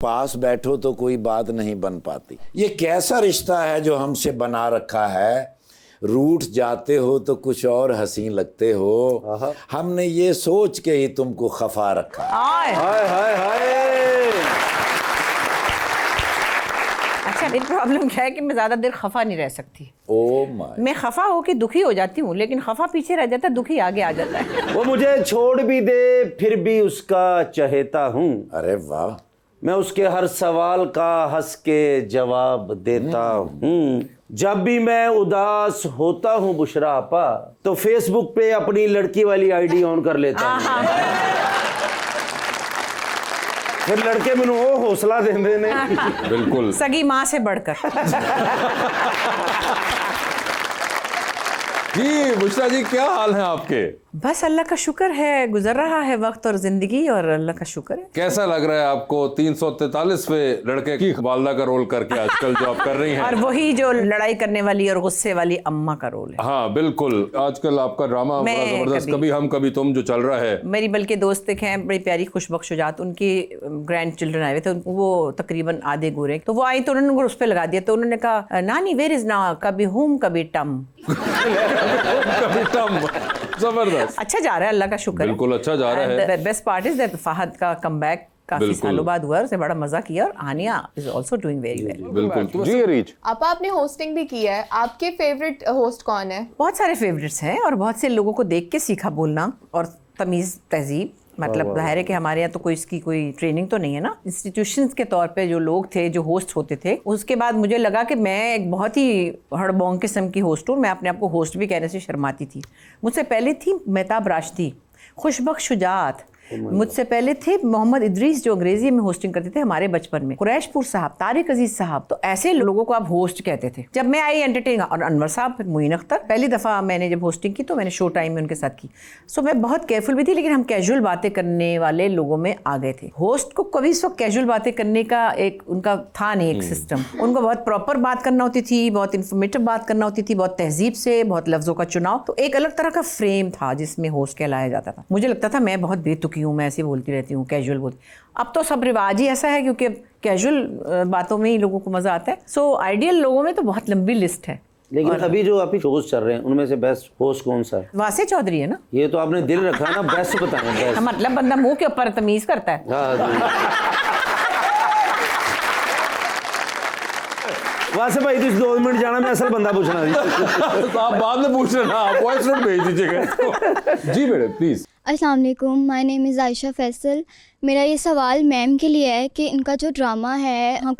पास बैठो तो कोई बात नहीं बन पाती। ये कैसा रिश्ता है जो हमसे बना रखा है। रूठ जाते हो तो कुछ और हसीन लगते हो, हमने ये सोच के ही तुमको खफा रखा। हाय हाय हाय हाय। अच्छा, मेरी प्रॉब्लम क्या है कि मैं ज्यादा देर खफा नहीं रह सकती। Oh my. मैं खफा होके दुखी हो जाती हूँ, लेकिन खफा पीछे रह जाता है, दुखी आगे आ जाता है। वो मुझे छोड़ भी दे फिर भी उसका चहेता हूँ। अरे वाह। मैं उसके हर सवाल का हंस के जवाब देता हूँ। जब भी मैं उदास होता हूँ बुशरा आपा, तो फेसबुक पे अपनी लड़की वाली आईडी ऑन कर लेता हूँ। फिर लड़के मैनू वो हौसला देंदे ने। बिल्कुल सगी माँ से बढ़कर। जी। बुशरा जी, क्या हाल है आपके? बस अल्लाह का शुक्र है, गुजर रहा है वक्त और जिंदगी, और अल्लाह का शुक्र है। कैसा लग रहा है आपको 343वें लड़के की वालदा का रोल करके आजकल जो आप कर रही हैं? और वही जो लड़ाई करने वाली और गुस्से वाली अम्मा का रोल है। हाँ बिल्कुल, आजकल आपका ड्रामा बड़ा जबरदस्त, कभी हम कभी तुम जो चल रहा है। मेरी बल्कि दोस्त एक हैं बड़ी प्यारी खुशबख्श शुजात, उनकी ग्रैंड चिल्ड्रन आए हुए थे, वो तकरीबन आधे गोरे, तो वो आई तो उन्होंने उस पर लगा दिया, तो उन्होंने कहा नानी वेयर इज ना, कभी हुम कभी टम। कभी टम। जबरदस्त। अच्छा जा रहा है, अल्लाह का शुक्र है। बिल्कुल अच्छा जा रहा है। Best part is that Fahad का कमबैक काफी सालों बाद हुआ, उसने बड़ा मजा किया, और Aniya is also doing very well. बिल्कुल जी रीच। आपने होस्टिंग भी की है, आपके फेवरेट होस्ट कौन है? बहुत सारे फेवरेट्स हैं, और बहुत से लोगों को देख के सीखा बोलना और तमीज़ तहजीब। मतलब जाहिर है कि हमारे यहाँ तो कोई इसकी कोई ट्रेनिंग तो नहीं है ना। इंस्टीट्यूशंस के तौर पे जो लोग थे जो होस्ट होते थे, उसके बाद मुझे लगा कि मैं एक बहुत ही हड़बोंग किस्म की होस्ट हूँ। मैं अपने आप को होस्ट भी कहने से शर्माती थी। मुझसे पहले थी मेहताब राशिदी, खुशबख्श शुजात, मुझसे पहले थे मोहम्मद इदरीस जो अंग्रेजी में होस्टिंग करते थे हमारे बचपन में, कुरैशपुर साहब, तारिक अजीज साहब। तो ऐसे लोगों को आप होस्ट कहते थे। जब मैं आई एंटरटेन, और अनवर साहब, फिर मुइन अख्तर। पहली दफ़ा मैंने जब होस्टिंग की तो मैंने शो टाइम में उनके साथ की। सो मैं बहुत केयरफुल भी थी, लेकिन हम कैजुअल बातें करने वाले लोगों में आ गए थे। होस्ट को कभी इस वक्त कैजुअल बातें करने का एक उनका था नहीं एक सिस्टम। उनको बहुत प्रॉपर बात करना होती थी, बहुत इन्फॉर्मेटिव बात करना होती थी, बहुत तहजीब से, बहुत लफ्जों का चुनाव। तो एक अलग तरह का फ्रेम था जिसमें होस्ट कहलाया जाता था। मुझे लगता था मैं बहुत बेतुकी हूँ, मैं ऐसी बोलती रहती हूँ, कैजुअल बोलती। अब तो सब रिवाज ही ऐसा है, क्योंकि कैजुअल बातों में ही लोगों को मजा आता है। सो आइडियल लोगों में तो बहुत लंबी लिस्ट है। लेकिन अभी जो आप शोज चल रहे हैं उनमें से बेस्ट होस्ट कौन सा है? वासे चौधरी है ना। ये तो आपने दिल रखा है ना, बेस्ट बताएं। बेस्ट मतलब बंदा मुंह के ऊपर तमीज करता है। वासे भाई तुम 2 मिनट जाना, मैं असल बंदा पूछना थी। तो आप बाद में पूछ लेना, आप वॉइस नोट भेज दीजिएगा। जी मैडम प्लीज। अस्सलाम वालेकुम, my name is Ayesha Faisal. मेरा ये सवाल मैम के लिए है कि इनका जो ड्रामा है हम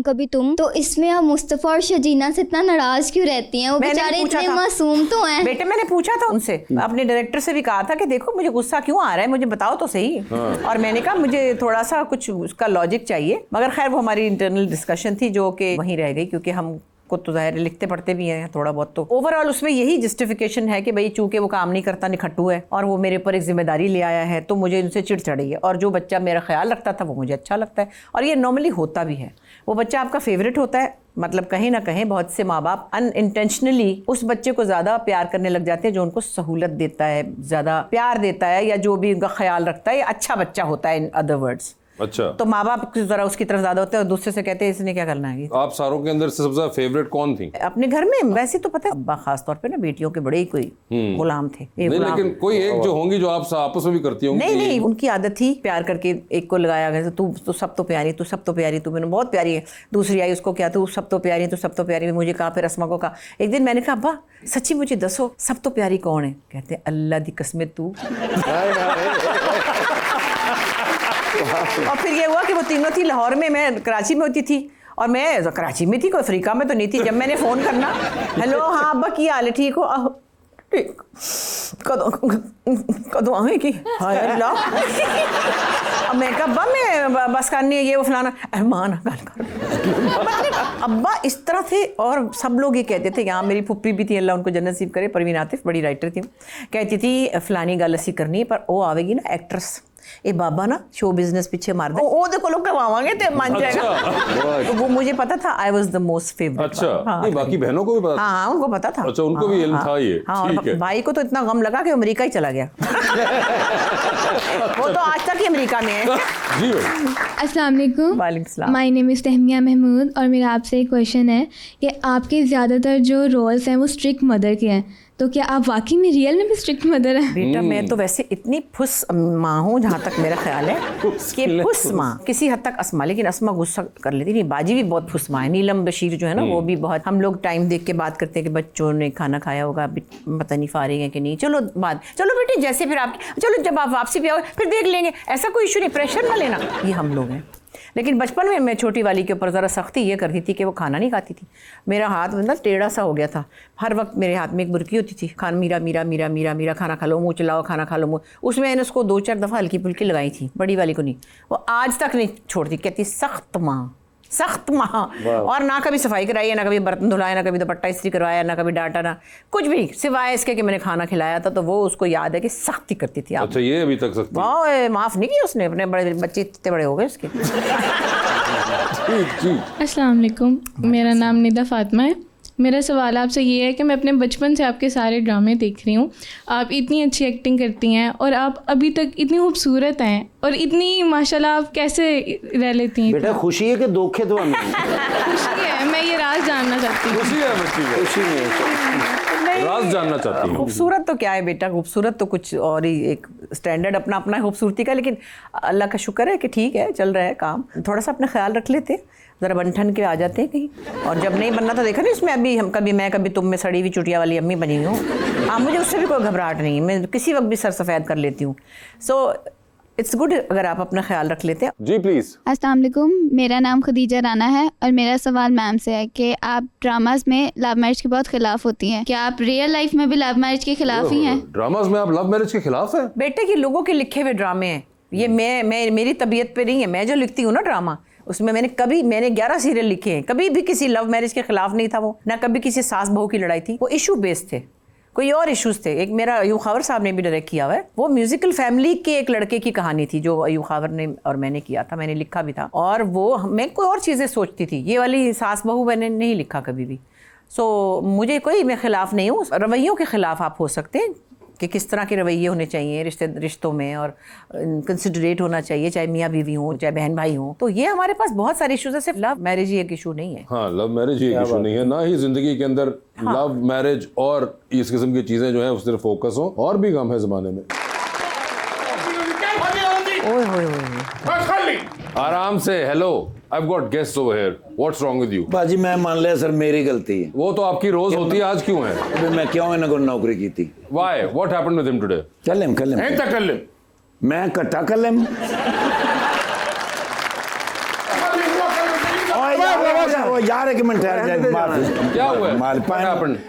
कभी तुम, तो इसमें आप मुस्तफ़ा और शजीना से इतना नाराज़ क्यों रहती हैं? वो बेचारे इतने मासूम तो हैं। बेटे मैंने पूछा था उनसे, अपने डायरेक्टर से भी कहा था कि देखो मुझे गुस्सा क्यों आ रहा है, मुझे बताओ तो सही। और मैंने कहा मुझे थोड़ा सा कुछ उसका लॉजिक चाहिए, मगर खैर वो हमारी इंटरनल डिस्कशन थी जो कि वहीं रह गई, क्योंकि हम को तो जाहिर लिखते पढ़ते भी हैं थोड़ा बहुत। तो ओवरऑल उसमें यही जस्टिफिकेशन है कि भाई चूंकि वो काम नहीं करता, निखट्टू है, और वो मेरे ऊपर एक जिम्मेदारी ले आया है, तो मुझे उनसे चिढ़ चढ़ी है। और जो बच्चा मेरा ख्याल रखता था वो मुझे अच्छा लगता है, और ये नॉर्मली होता भी है। वो बच्चा आपका फेवरेट होता है, मतलब कहीं ना कहीं बहुत से माँ बाप अनइंटेंशनली उस बच्चे को ज़्यादा प्यार करने लग जाते हैं जो उनको सहूलत देता है, ज़्यादा प्यार देता है, या जो भी उनका ख्याल रखता है, अच्छा बच्चा होता है इन अदर वर्ड्स। अच्छा, तो माँ बाप जरा उसकी तरफ ज्यादा होते हैं और दूसरे से कहते हैं इसने क्या करना है। आप सारों के अंदर से सबसे ज्यादा फेवरेट कौन थी अपने घर में? वैसे तो पता है अब्बा खास तौर पे ना बेटियों के बड़े ही कोई गुलाम थे। नहीं, लेकिन कोई एक जो होंगी जो आप आपस में भी करती होंगी। नहीं, उनकी आदत थी प्यार करके एक को लगाया गया, तू सब तो प्यारी, तू सब तो प्यारी, तू मैंने बहुत प्यारी है। दूसरी आई, उसको क्या, तू सब तो प्यारी, तू सब तो प्यारी। मुझे कहा, फिर अस्मा को कहा। एक दिन मैंने कहा अब्बा सच्ची मुझे दसो सब तो प्यारी कौन है? कहते अल्लाह दी कसमें तू। और फिर ये हुआ कि वो तीनों थी लाहौर में, मैं कराची में होती थी, और मैं कराची में थी, कोई अफ्रीका में तो नहीं थी। जब मैंने फ़ोन करना, हेलो हाँ अब्बा की हाल है, ठीक हो? ठीक कदों आएगी? हाय अल्लाह। अब मैं कहा अब्बा मैं बस करनी है ये वो फलाना, अहमान गल कर। अब्बा इस तरह थे। और सब लोग ये कहते थे, यहाँ मेरी फुप्पी भी थी, अल्लाह उनको जन्नत नसीब करे, परवीन आतिफ, बड़ी राइटर थी, कहती थी फलानी गल असी करनी है, पर वो आवेगी ना एक्ट्रेस, ए बाबा ना शो बिजनेस पीछे मार दे, ओ देखो लोग करवावांगे तो मान जाएगा। तो वो मुझे पता था, I was the most favourite. अच्छा, नहीं बाकी बहनों को भी पता था? हाँ उनको पता था। अच्छा, उनको भी इल्म था ये। हाँ, ठीक और है। भाई को तो इतना गम लगा कि अमेरिका ही चला गया। वो तो आज तक ही अमेरिका में है। जी भाई। अस्सलाम वालेकुम। वालेकुम सलाम। माय नेम इज़ तहमिया महमूद और मेरा आपसे एक क्वेश्चन है कि आपके ज़्यादातर जो रोल्स हैं वो स्ट्रिक्ट मदर के हैं, तो क्या आप वाकई में रियल में भी स्ट्रिक्ट मदर हैं? बेटा मैं तो वैसे इतनी फुस माँ हूँ जहाँ तक मेरा ख्याल है कि फुस माँ किसी हद तक अस्मा, लेकिन अस्मा गुस्सा कर लेती नहीं। बाजी भी बहुत फुस माँ है। नीलम बशीर जो है ना वो भी बहुत, हम लोग टाइम देख के बात करते हैं कि बच्चों ने खाना खाया होगा, पता नहीं फारिग है कि नहीं, चलो बेटे जैसे फिर आप चलो जब आप वापसी भी आओ फिर देख लेंगे, ऐसा कोई इशू नहीं, प्रेशर ना लेना, ये हम लोग हैं। लेकिन बचपन में मैं छोटी वाली के ऊपर ज़रा सख्ती ये करती थी कि वो खाना नहीं खाती थी। मेरा हाथ मतलब टेढ़ा सा हो गया था, हर वक्त मेरे हाथ में एक बुरकी होती थी, खान मीरा मीरा मीरा मीरा मीरा, खाना खा लो, मुँह चलाओ, खाना खा लो मुँह। उसमें मैंने उसको 2-4 दफ़ा हल्की फुल्की लगाई थी, बड़ी वाली को नहीं। वो आज तक नहीं छोड़ती, कहती सख्त माँ, सख्त माँ। और ना कभी सफाई कराई है, ना कभी बर्तन धुलाया, ना कभी दुपट्टा इस्त्री करवाया, ना कभी डांटा, ना कुछ भी, सिवाय इसके कि मैंने खाना खिलाया था। तो वो उसको याद है कि सख्ती करती थी। अच्छा, ये अभी तक सख्ती? वाह, माफ़ नहीं किया उसने, अपने बड़े बच्चे इतने बड़े हो गए उसके। अस्सलाम वालेकुम, मेरा नाम निदा फातिमा है। मेरा सवाल आपसे ये है कि मैं अपने बचपन से आपके सारे ड्रामे देख रही हूँ, आप इतनी अच्छी एक्टिंग करती हैं और आप अभी तक इतनी खूबसूरत हैं और इतनी माशाल्लाह, आप कैसे रह लेती हैं? बेटा खुशी है कि धोखे तो हमें? खुशी है, मैं ये राज जानना चाहती हूँ। खुशी है बच्ची को? खुशी नहीं, राज जानना चाहती हूँ। खूबसूरत तो क्या है बेटा, खूबसूरत तो कुछ और ही, एक स्टैंडर्ड अपना अपना खूबसूरती का। लेकिन अल्लाह का शुक्र है कि ठीक है, चल रहा है काम। थोड़ा सा अपना ख्याल रख लेते, ज़रा बन ठन के आ जाते हैं कहीं, और जब नहीं बनना तो देखा नहीं इसमें अभी हम कभी मैं कभी तुम में सड़ी हुई चुटिया वाली अम्मी बनी हुई हूँ। हाँ, मुझे उससे भी कोई घबराहट नहीं, मैं किसी वक्त भी सर सफ़ेद कर लेती हूँ। सो इट्स गुड अगर आप अपना ख्याल रख लेते हैं। जी प्लीज़। अस्सलाम वालेकुम, मेरा नाम खदीजा राना है और मेरा सवाल मैम से है कि आप ड्रामाज में लव मैरिज के बहुत खिलाफ होती हैं, क्या आप रियल लाइफ में भी लव मैरिज के खिलाफ ही हैं? ड्रामाज में आप लव मैरिज के खिलाफ हैं? बेटे, ये लोगों के लिखे हुए ड्रामे हैं, ये मैं मेरी तबीयत पे नहीं है। मैं जो लिखती हूँ ना ड्रामा, उसमें मैंने 11 सीरियल लिखे हैं, कभी भी किसी लव मैरिज के खिलाफ नहीं था वो, ना कभी किसी सास बहू की लड़ाई थी। वो इशू बेस्ड थे, कोई और इश्यूज थे। एक मेरा अयूब खावर साहब ने भी डायरेक्ट किया हुआ है, वो म्यूजिकल फैमिली के एक लड़के की कहानी थी जो अयूब खावर ने और मैंने किया था, मैंने लिखा भी था। और वो मैं कोई और चीज़ें सोचती थी, ये वाली सास बहू मैंने नहीं लिखा कभी भी। सो मुझे कोई, मैं खिलाफ नहीं हूँ। रवैयों के खिलाफ आप हो सकते हैं कि किस तरह के रवैये होने चाहिए रिश्तों में, और कंसिडरेट होना चाहिए, चाहे मियाँ बीवी हो, चाहे बहन भाई हो। तो ये हमारे पास बहुत सारे इशूज़ है, सिर्फ लव मैरिज ही एक इशू नहीं है। हाँ, लव मैरिज ही एक इशू नहीं है, ना ही जिंदगी के अंदर लव मैरिज और इस किस्म की चीजें जो है उस तरफ फोकस हो, और भी कम है जमाने में। आराम से। Hello, I've got guests over here. What's wrong with you? बाजी मैं मान लिया सर मेरी गलती है। वो तो आपकी रोज होती है, आज क्यों है? अबे मैं क्यों इनको नौकरी की थी? Why? What happened with him today? कलम मैं कट्टा कलम। यार एक मिनट क्या हुआ? What happened?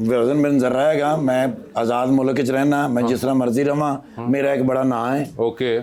वजन बिन जर्रा है, मैं आज़ाद मुल्क च रहना, मैं जिस तरह मर्जी रहा, मेरा एक बड़ा नाम है। Okay.